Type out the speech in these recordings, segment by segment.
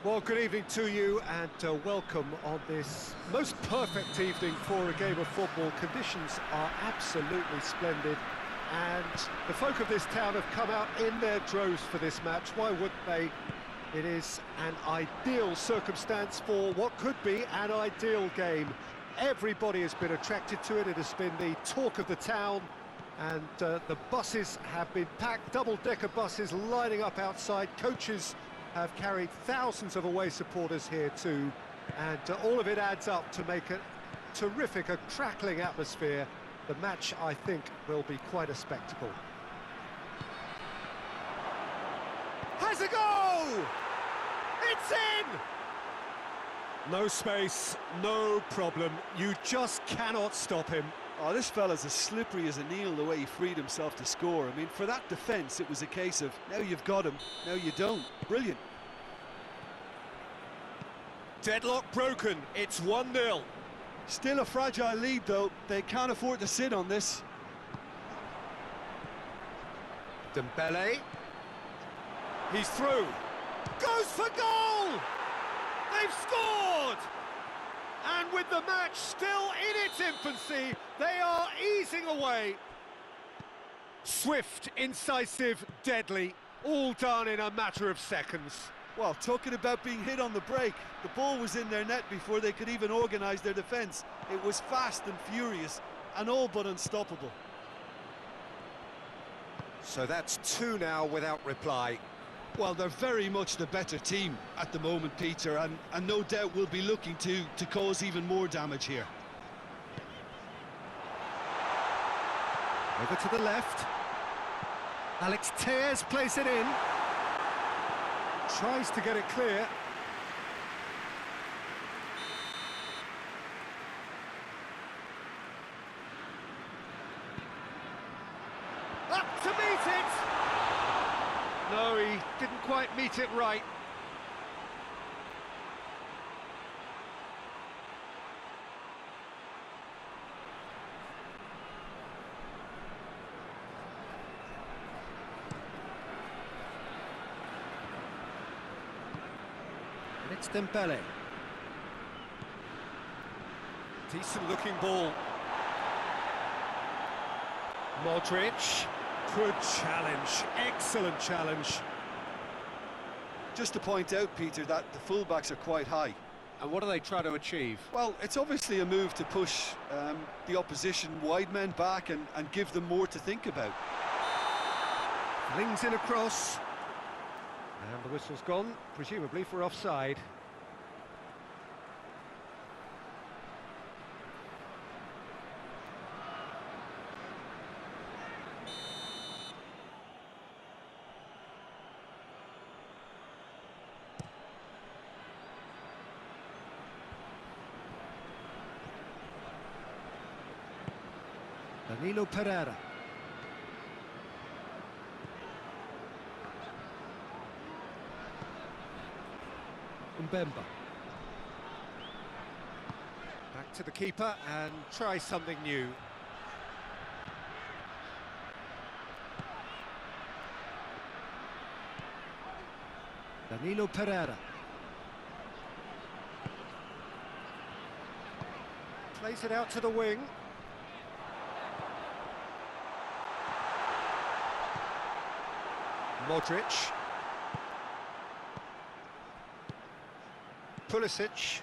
Well, good evening to you and welcome on this most perfect evening for a game of football. Conditions are absolutely splendid and the folk of this town have come out in their droves for this match. Why wouldn't they? It is an ideal circumstance for what could be an ideal game. Everybody has been attracted to it. It has been the talk of the town and the buses have been packed, double-decker buses lining up outside. Coaches have carried thousands of away supporters here too, and all of it adds up to make a terrific, a crackling atmosphere. The match, I think, will be quite a spectacle. Has a go! It's in! No space, no problem. You just cannot stop him. Oh, this fella's as slippery as a needle the way he freed himself to score. I mean, for that defence, it was a case of, now you've got him, now you don't. Brilliant. Deadlock broken, it's 1-0. Still a fragile lead, though. They can't afford to sit on this. Dembele. He's through. Goes for goal! They've scored! And with the match still in its infancy, they are easing away. Swift, incisive, deadly, all done in a matter of seconds. Well, talking about being hit on the break, the ball was in their net before they could even organise their defence. It was fast and furious, and all but unstoppable. So that's 2 now without reply. Well, they're very much the better team at the moment, Peter, and no doubt will be looking to cause even more damage here. Over to the left. Alex Tears plays it in. Tries to get it clear. Up to meet it! No, he didn't quite meet it right. And it's Dembele. Decent looking ball. Modric. Good challenge, excellent challenge. Just to point out, Peter, that the fullbacks are quite high. And what are they trying to achieve? Well, it's obviously a move to push the opposition wide men back and give them more to think about. Flings in across. And the whistle's gone, presumably for offside. Danilo Pereira. Mbemba. Back to the keeper and try something new. Danilo Pereira. Plays it out to the wing. Modric. Pulisic.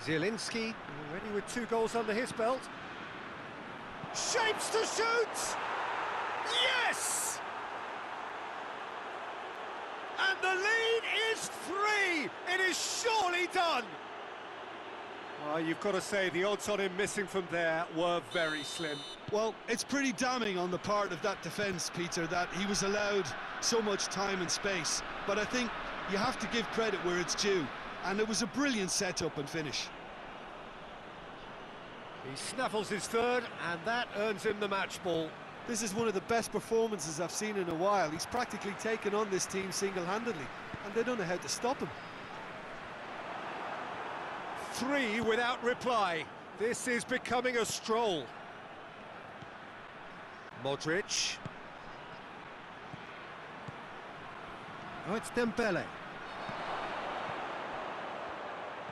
Zielinski, already with 2 goals under his belt. Shapes to shoot! Yes! And the lead is 3! It is surely done! Well, you've got to say the odds on him missing from there were very slim. Well, it's pretty damning on the part of that defence, Peter, that he was allowed so much time and space. But I think you have to give credit where it's due. And it was a brilliant set-up and finish. He snaffles his third, and that earns him the match ball. This is one of the best performances I've seen in a while. He's practically taken on this team single-handedly, and they don't know how to stop him. 3 without reply. This is becoming a stroll. Modric. Oh, it's Dembele.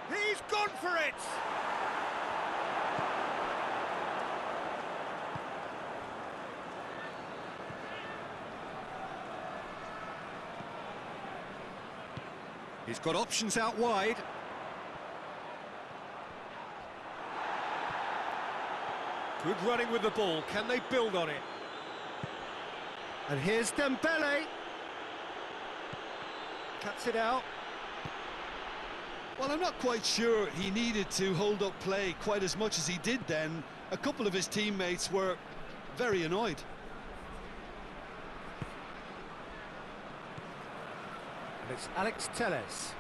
He's gone for it! He's got options out wide. Good running with the ball. Can they build on it? And here's Dembele. Cuts it out. Well, I'm not quite sure he needed to hold up play quite as much as he did then. A couple of his teammates were very annoyed. And it's Alex Telles.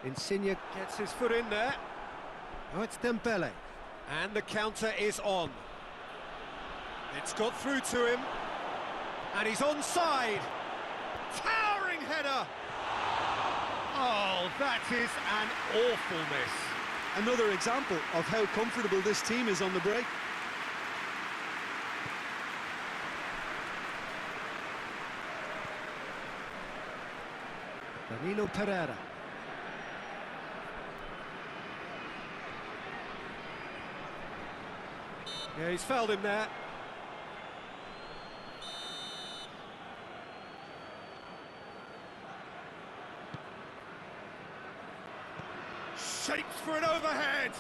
Insigne gets his foot in there. Oh, it's Dembele. And the counter is on. It's got through to him. And he's onside. Towering header. Oh, that is an awful miss. Another example of how comfortable this team is on the break. Danilo Pereira. Yeah, he's fouled him there. Shapes for an overhead.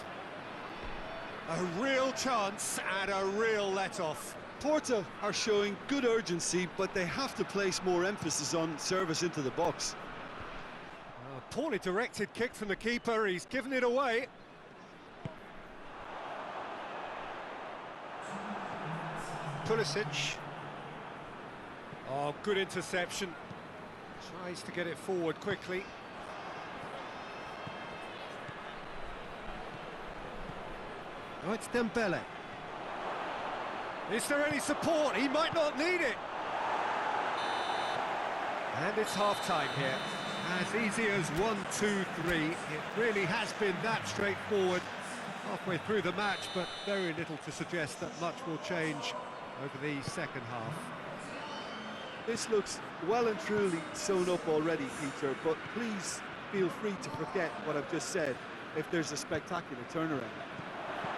A real chance and a real let-off. Porto are showing good urgency, but they have to place more emphasis on service into the box. A poorly directed kick from the keeper, he's given it away. Pulisic. Oh, good interception. Tries to get it forward quickly. Oh, it's Dembele. Is there any support? He might not need it. And it's half-time here. As easy as 1, 2, 3. It really has been that straightforward halfway through the match, but very little to suggest that much will change over the second half. This looks well and truly sewn up already, Peter, but please feel free to forget what I've just said if there's a spectacular turnaround.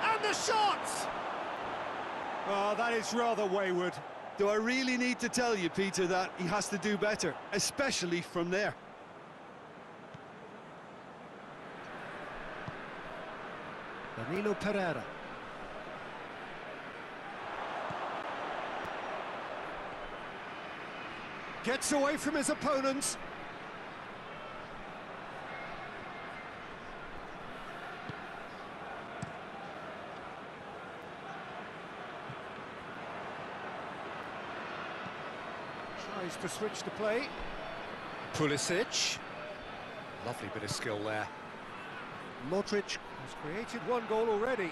And the shot! Oh, that is rather wayward. Do I really need to tell you, Peter, that he has to do better, especially from there? Danilo Pereira. Gets away from his opponents. Tries to switch the play. Pulisic. Lovely bit of skill there. Modric has created one goal already.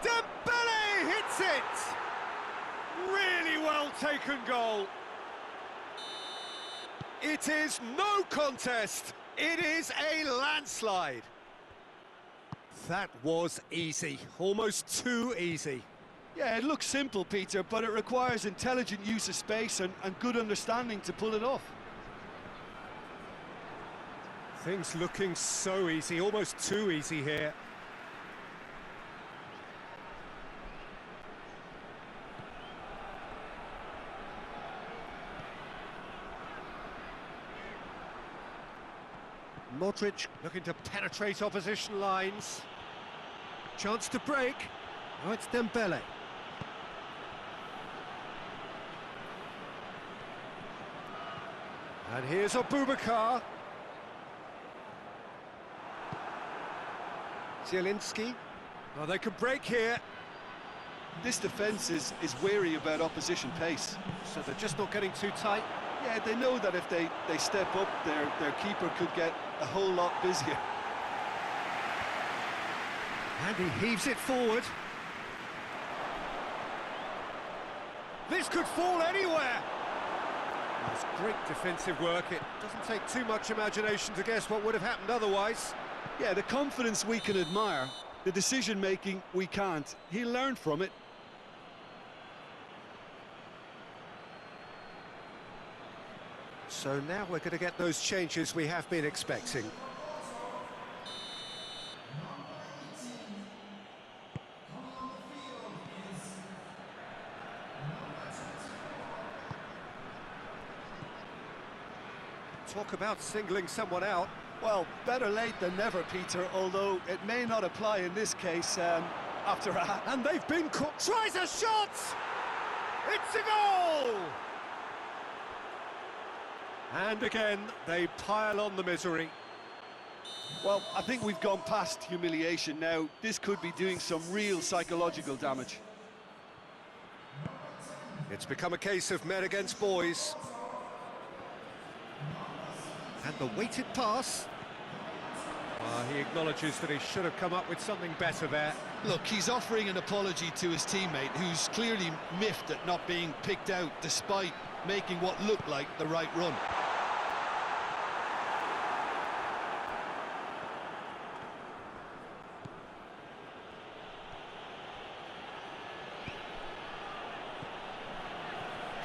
Dembele hits it! Really well taken goal. It is no contest. It is a landslide. That was easy, almost too easy. Yeah, it looks simple, Peter, but it requires intelligent use of space and good understanding to pull it off. Things looking so easy, almost too easy here. Modric looking to penetrate opposition lines. Chance to break. Oh, it's Dembele. And here's Abubakar. Zielinski. Oh, they could break here. This defence is wary about opposition pace. So they're just not getting too tight. Yeah, they know that if they step up, their keeper could get a whole lot busier. And he heaves it forward. This could fall anywhere. It's great defensive work. It doesn't take too much imagination to guess what would have happened otherwise. Yeah, the confidence we can admire, the decision-making we can't. He'll learn from it. So now we're going to get those changes we have been expecting. Talk about singling someone out. Well, better late than never, Peter, although it may not apply in this case after a... And they've been caught. Tries a shot! It's a goal! And again, they pile on the misery. Well, I think we've gone past humiliation now. This could be doing some real psychological damage. It's become a case of men against boys. And the weighted pass. He acknowledges that he should have come up with something better there. Look, he's offering an apology to his teammate, who's clearly miffed at not being picked out despite making what looked like the right run.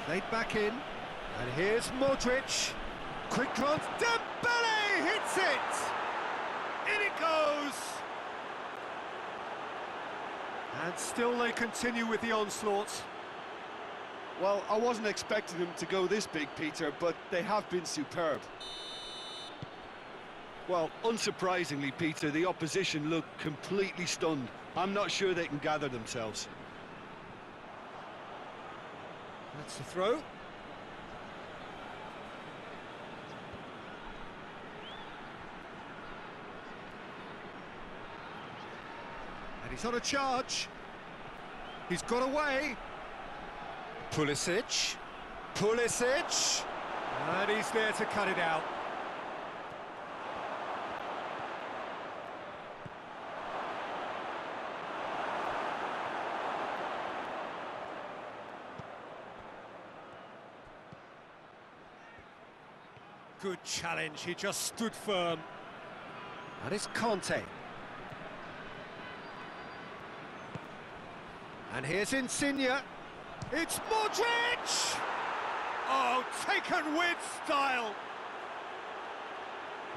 Played back in, and here's Modric. Quick glance, Dembele hits it! In it goes! And still they continue with the onslaught. Well, I wasn't expecting them to go this big, Peter, but they have been superb. Well, unsurprisingly, Peter, the opposition look completely stunned. I'm not sure they can gather themselves. That's the throw. And he's on a charge. He's got away. Pulisic. Pulisic. And he's there to cut it out. Good challenge, he just stood firm. And it's Conte. And here's Insigne. It's Modric! Oh, taken with style!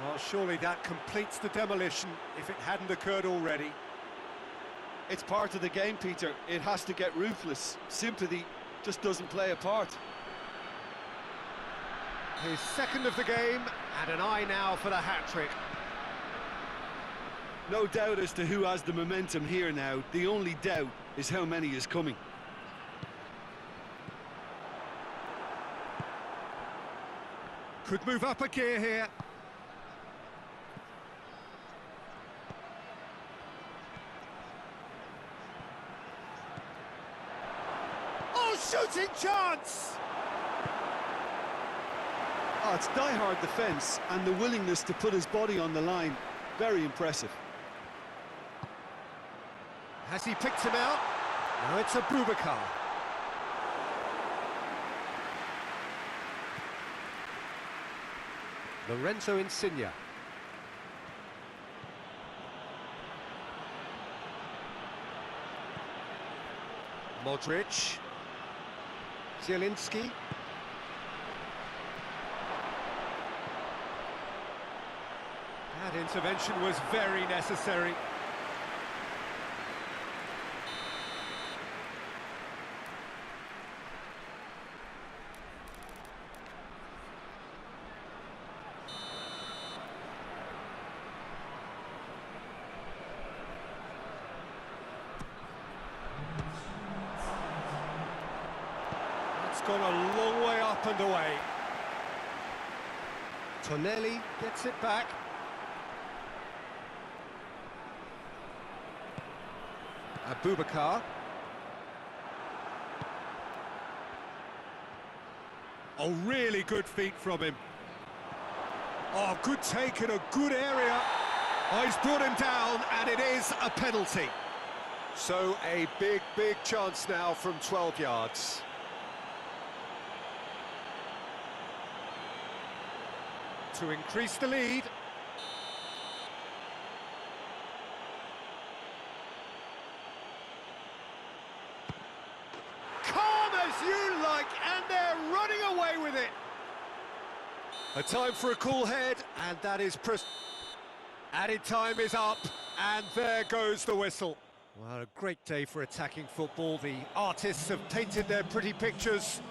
Well, surely that completes the demolition if it hadn't occurred already. It's part of the game, Peter. It has to get ruthless. Sympathy just doesn't play a part. His second of the game, and an eye now for the hat-trick. No doubt as to who has the momentum here now. The only doubt is how many is coming. Could move up a gear here. Oh, shooting chance! Oh, it's die-hard defence and the willingness to put his body on the line. Very impressive. Has he picked him out? No, it's a Boubacar. Lorenzo Insigne. Modric. Zielinski. That intervention was very necessary. It's gone a long way up and away. Tonelli gets it back. Boubacar. Oh, really good feet from him. Oh, good take in a good area. Oh, he's brought him down, and it is a penalty. So a big, big chance now from 12 yards. To increase the lead. Calm as you like, and they're running away with it. A time for a cool head, and that is... Added time is up, and there goes the whistle. Well, a great day for attacking football. The artists have painted their pretty pictures.